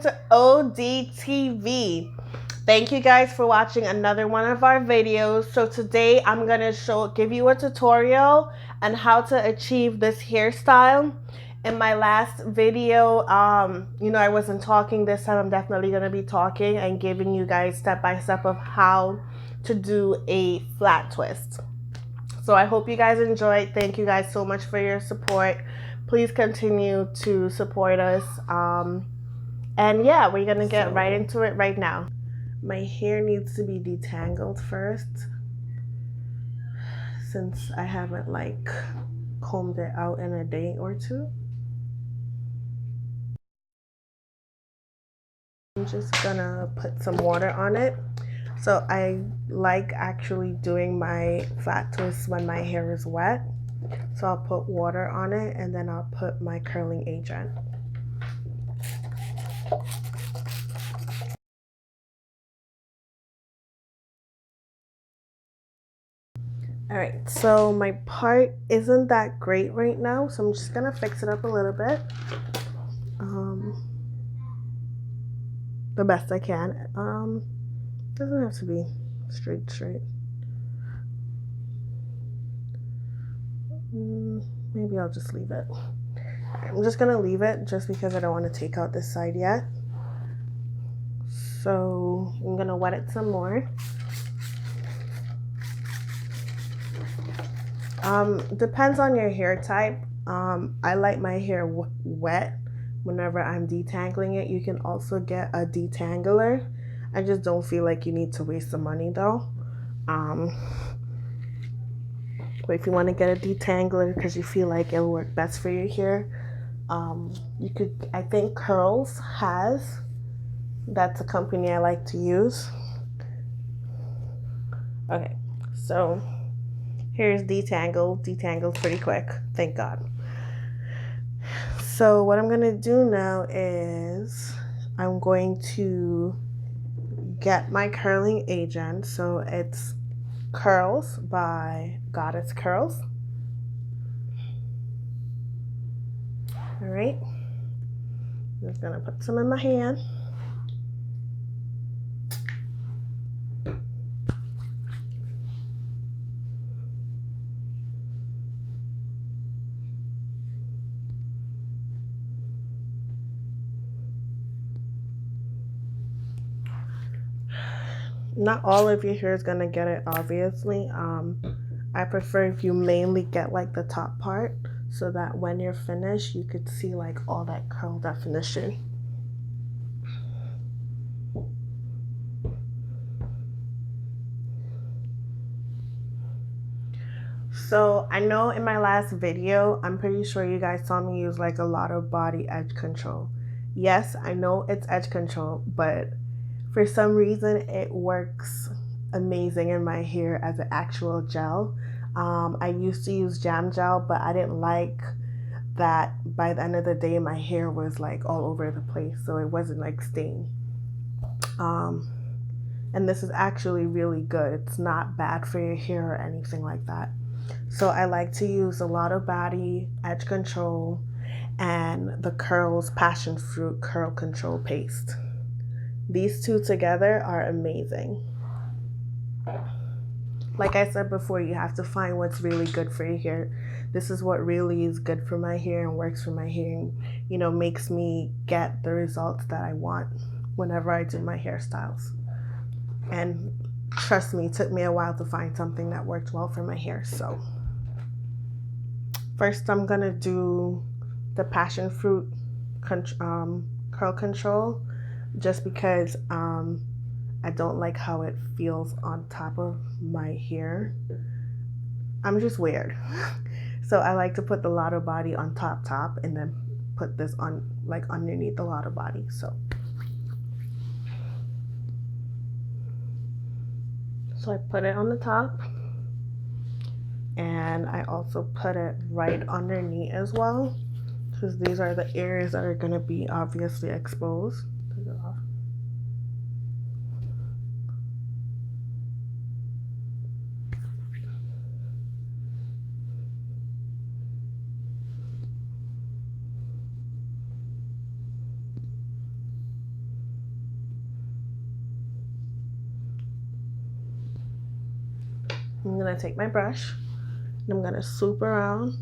to ODTV. Thank you guys for watching another one of our videos. So today I'm gonna give you a tutorial on how to achieve this hairstyle. In my last video, I wasn't talking. This time I'm definitely gonna be talking and giving you guys step by step of how to do a flat twist. So I hope you guys enjoyed. Thank you guys so much for your support. Please continue to support us. And yeah, we're gonna get right into it right now. My hair needs to be detangled first, since I haven't combed it out in a day or two. I'm just gonna put some water on it. So I like actually doing my flat twists when my hair is wet. So I'll put water on it and then I'll put my curling agent. All right, so my part isn't that great right now, so I'm just gonna fix it up a little bit. The best I can. Doesn't have to be straight. Maybe I'll just leave it. I'm just gonna leave it just because I don't want to take out this side yet. So I'm gonna wet it some more. Depends on your hair type. I like my hair wet whenever I'm detangling it. You can also get a detangler. I just don't feel like you need to waste the money though. But if you want to get a detangler because you feel like it'll work best for your hair, you could, I think Curls has, that's a company I like to use. Okay, so here's detangles pretty quick, thank God. So what I'm gonna do now is I'm going to get my curling agent. So it's Curls by Goddess Curls. All right, I'm just gonna put some in my hand. Not all of your hair is gonna get it, obviously. I prefer if you mainly get like the top part, so that when you're finished you could see like all that curl definition. So I know in my last video, I'm pretty sure you guys saw me use like a lot of body edge control. Yes, I know it's edge control, but for some reason it works amazing in my hair as an actual gel. I used to use jam gel, but I didn't like that by the end of the day my hair was like all over the place, so it wasn't like staying. And this is actually really good. It's not bad for your hair or anything like that. So I like to use a lot of body edge control and the Curls Passion Fruit Curl Control Paste. These two together are amazing. Like I said before, you have to find what's really good for your hair. This is what really is good for my hair and works for my hair and, makes me get the results that I want whenever I do my hairstyles. And trust me, it took me a while to find something that worked well for my hair. So first I'm gonna do the passion fruit curl control, just because I don't like how it feels on top of my hair. I'm just weird. So I like to put the Lotto body on top and then put this on like underneath the Lotto body. So I put it on the top, and I also put it right underneath as well, because these are the areas that are going to be obviously exposed. Take it off. I'm gonna take my brush and I'm gonna swoop around,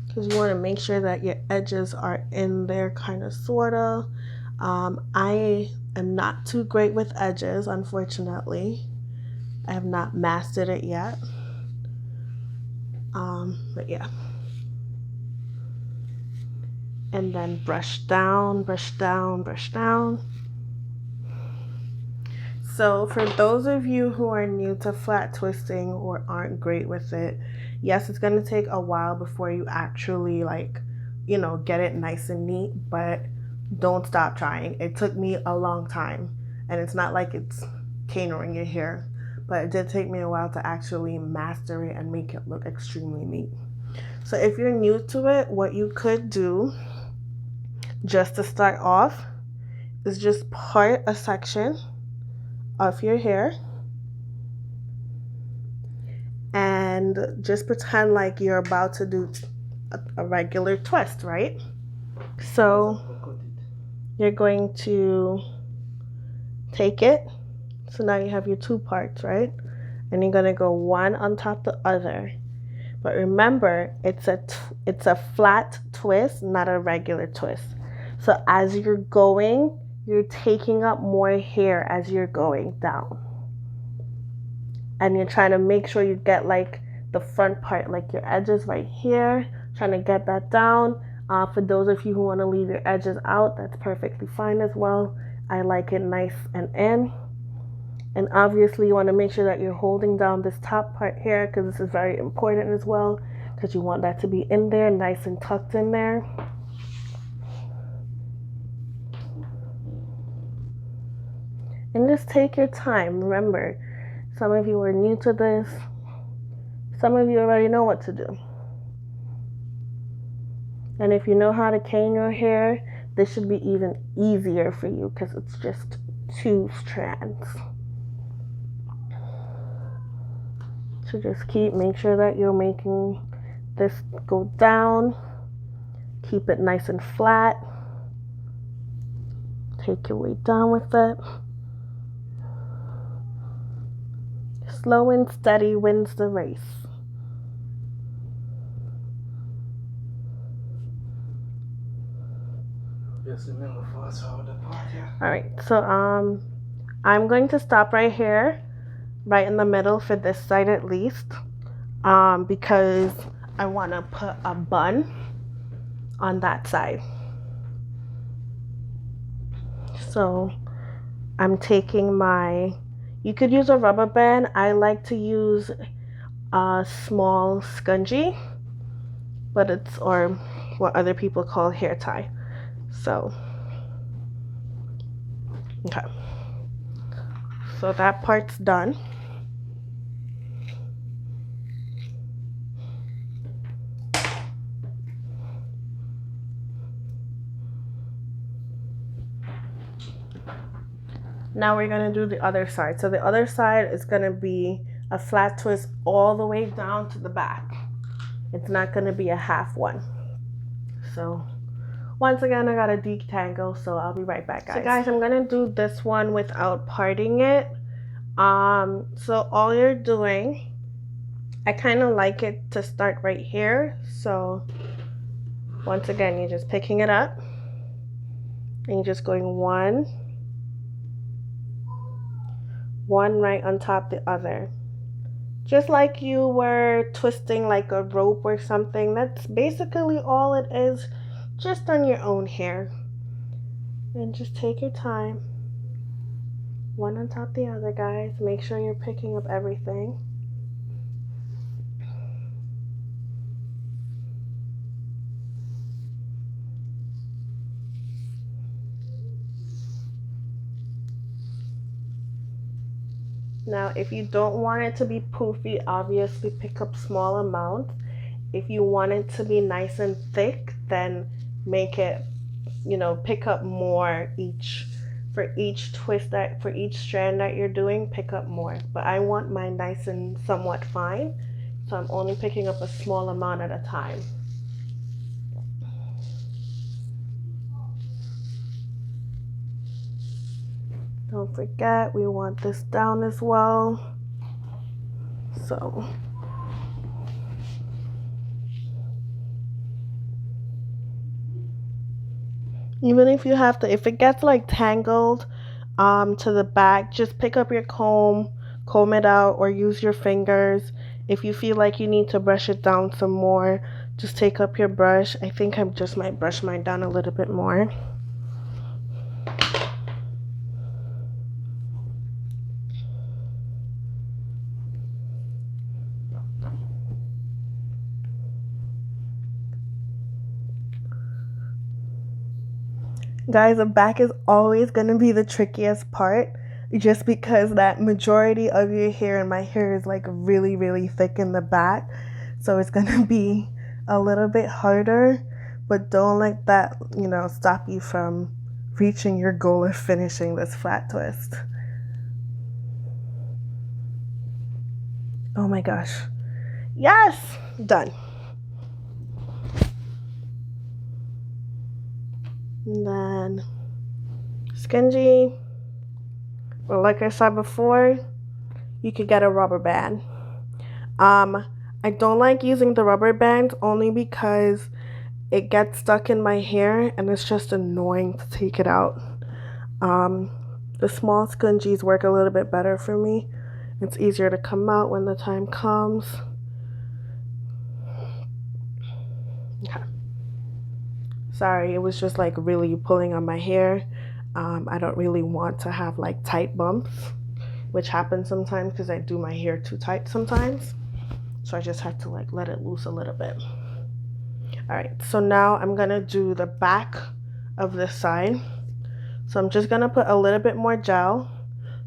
because you want to make sure that your edges are in there, kind of, sorta. I am not too great with edges, unfortunately. I have not mastered it yet. But yeah. And then brush down, brush down, brush down. So for those of you who are new to flat twisting or aren't great with it, yes, it's going to take a while before you actually, like, you know, get it nice and neat, but don't stop trying. It took me a long time, and it's not like it's catering your hair, but it did take me a while to actually master it and make it look extremely neat. So if you're new to it, what you could do just to start off is just part a section of your hair and just pretend like you're about to do a regular twist, right? So you're going to take it. So now you have your two parts, right? And you're going to go one on top the other. But remember, it's a flat twist, not a regular twist. So as you're going, you're taking up more hair as you're going down. And you're trying to make sure you get like the front part, like your edges right here, trying to get that down. For those of you who want to leave your edges out, that's perfectly fine as well. I like it nice and in. And obviously you want to make sure that you're holding down this top part here, because this is very important as well, because you want that to be in there, nice and tucked in there. And just take your time. Remember, some of you are new to this. Some of you already know what to do. And if you know how to cane your hair, this should be even easier for you, because it's just 2 strands. So just make sure that you're making this go down. Keep it nice and flat. Take your way down with it. Slow and steady wins the race. Alright, so I'm going to stop right here, right in the middle for this side at least, because I want to put a bun on that side. So I'm taking you could use a rubber band. I like to use a small scrunchie, but or what other people call hair tie. So, okay. So that part's done. Now we're going to do the other side. So the other side is going to be a flat twist all the way down to the back. It's not going to be a half one. So once again, I got to detangle, so I'll be right back, guys. So guys, I'm going to do this one without parting it. So all you're doing, I kind of like it to start right here. So once again, you're just picking it up and you're just going one right on top the other, just like you were twisting like a rope or something. That's basically all it is, just on your own hair. And just take your time, one on top the other, guys. Make sure you're picking up everything. Now, if you don't want it to be poofy, obviously pick up small amounts. If you want it to be nice and thick, then make it, pick up more for each twist, for each strand that you're doing, pick up more. But I want mine nice and somewhat fine, so I'm only picking up a small amount at a time. Don't forget, we want this down as well. So even if you have to, if it gets like tangled to the back, just pick up your comb it out, or use your fingers. If you feel like you need to brush it down some more, just take up your brush. I think I just might brush mine down a little bit more. Guys, the back is always going to be the trickiest part, just because that majority of your hair, and my hair is like really, really thick in the back. So it's going to be a little bit harder, but don't let that, stop you from reaching your goal of finishing this flat twist. Oh my gosh. Yes! Done. And then scungy. Well, like I said before, you could get a rubber band. I don't like using the rubber band only because it gets stuck in my hair and it's just annoying to take it out. The small scungies work a little bit better for me. It's easier to come out when the time comes. Okay. Sorry, it was just like really pulling on my hair. I don't really want to have like tight bumps, which happens sometimes because I do my hair too tight sometimes. So I just have to like let it loose a little bit. All right, so now I'm gonna do the back of this side. So I'm just gonna put a little bit more gel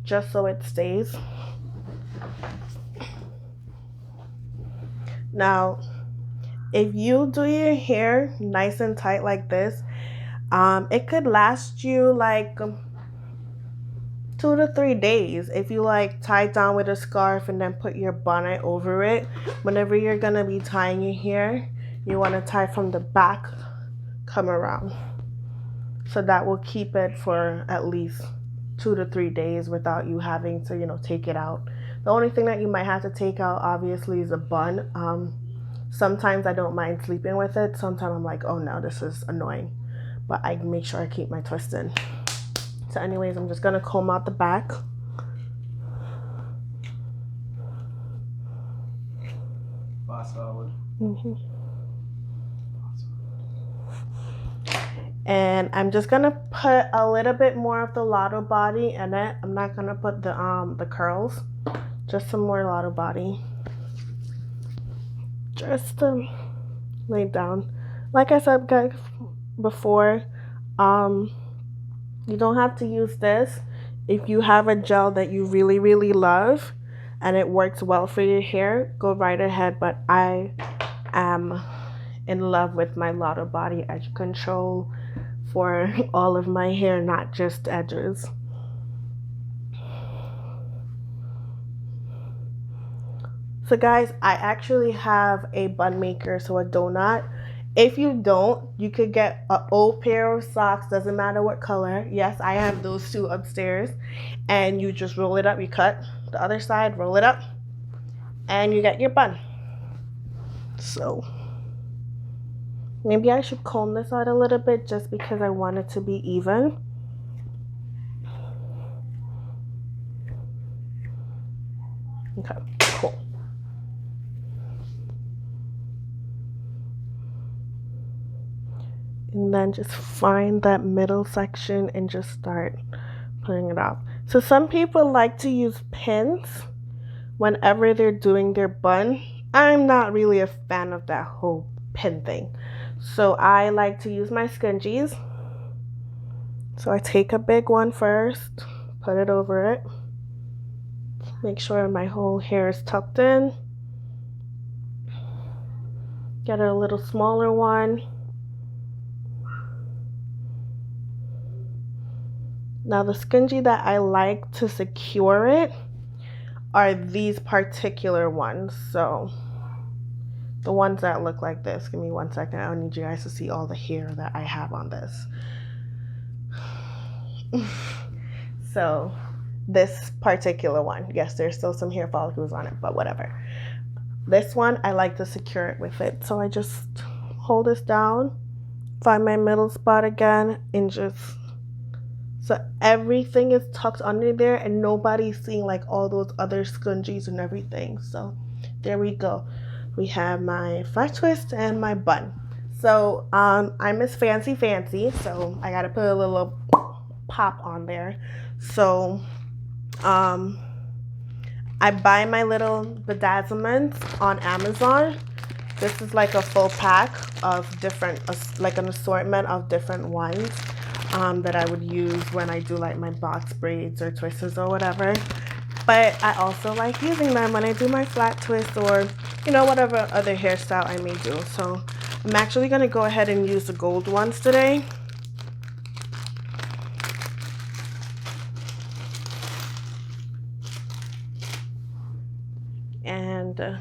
just so it stays. Now, if you do your hair nice and tight like this, it could last you like 2 to 3 days if you like tie it down with a scarf and then put your bonnet over it. Whenever you're gonna be tying your hair, you want to tie from the back, come around. So that will keep it for at least 2 to 3 days without you having to, take it out. The only thing that you might have to take out obviously is a bun. Sometimes I don't mind sleeping with it. Sometimes I'm like, oh no, this is annoying. But I make sure I keep my twist in. So anyways, I'm just gonna comb out the back. Fast forward. And I'm just gonna put a little bit more of the lotto body in it. I'm not gonna put the curls, just some more lotto body, just to lay down. Like I said, guys, before, you don't have to use this. If you have a gel that you really, really love and it works well for your hair, go right ahead. But I am in love with my lotto body edge control for all of my hair, not just edges. So guys, I actually have a bun maker, so a donut. If you don't, you could get an old pair of socks, doesn't matter what color. Yes, I have those two upstairs. And you just roll it up, you cut the other side, roll it up, and you get your bun. So maybe I should comb this out a little bit just because I want it to be even. Okay, cool. And then just find that middle section and just start putting it off. So some people like to use pins whenever they're doing their bun. I'm not really a fan of that whole pin thing. So I like to use my scungies. So I take a big one first, put it over it. Make sure my whole hair is tucked in. Get a little smaller one. Now the scungie that I like to secure it are these particular ones. So the ones that look like this. Give me 1 second. I need you guys to see all the hair that I have on this. So this particular one, yes, there's still some hair follicles on it, but whatever. This one, I like to secure it with it. So I just hold this down, find my middle spot again, and just, so everything is tucked under there and nobody's seeing like all those other scrunchies and everything. So there we go. We have my flat twist and my bun. So I'm Miss Fancy Fancy, so I gotta put a little pop on there. So I buy my little bedazzlements on Amazon. This is like a full pack of different, like an assortment of different ones that I would use when I do like my box braids or twisters or whatever. But I also like using them when I do my flat twist or, you know, whatever other hairstyle I may do. So I'm actually going to go ahead and use the gold ones today. And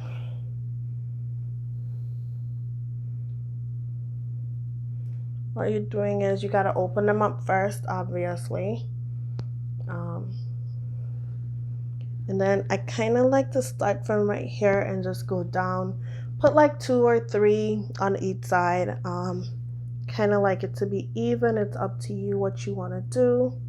what you're doing is you got to open them up first, obviously. And then I kind of like to start from right here and just go down. Put like 2 or 3 on each side. Kind of like it to be even. It's up to you what you want to do.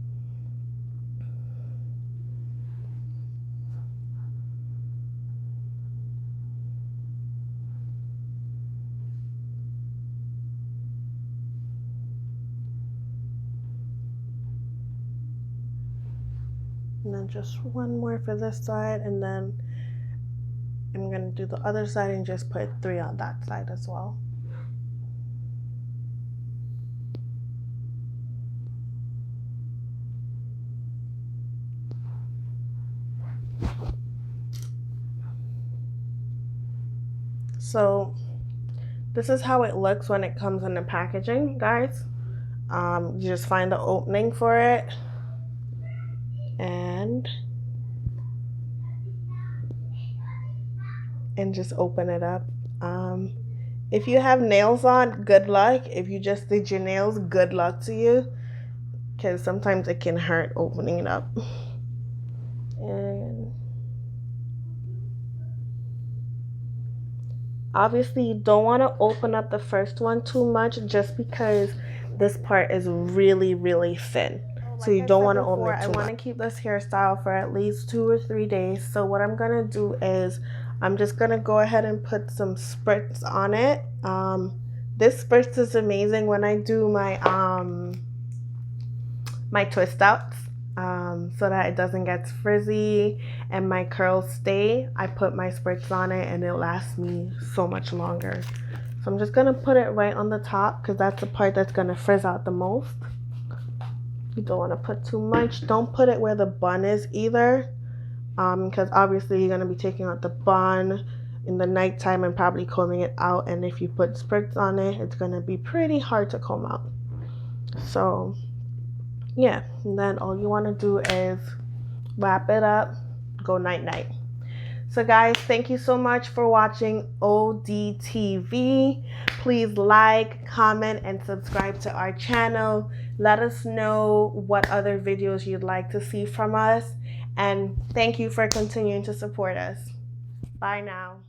And then just one more for this side, and then I'm going to do the other side and just put 3 on that side as well. So this is how it looks when it comes in the packaging, guys. You just find the opening for it and just open it up. If you have nails on, good luck. If you just did your nails, good luck to you, because sometimes it can hurt opening it up. And obviously you don't want to open up the first one too much, just because this part is really, really thin. So you don't want to open it too much. I want to keep this hairstyle for at least 2 or 3 days. So what I'm going to do is I'm just going to go ahead and put some spritz on it. This spritz is amazing when I do my my twist outs, so that it doesn't get frizzy and my curls stay. I put my spritz on it and it lasts me so much longer. So I'm just going to put it right on the top because that's the part that's going to frizz out the most. You don't want to put too much. Don't put it where the bun is either, because obviously you're going to be taking out the bun in the nighttime and probably combing it out, and if you put spritz on it, it's going to be pretty hard to comb out. So yeah, and then all you want to do is wrap it up, go night night. So guys, thank you so much for watching ODTV. Please like, comment, and subscribe to our channel. Let us know what other videos you'd like to see from us. And thank you for continuing to support us. Bye now.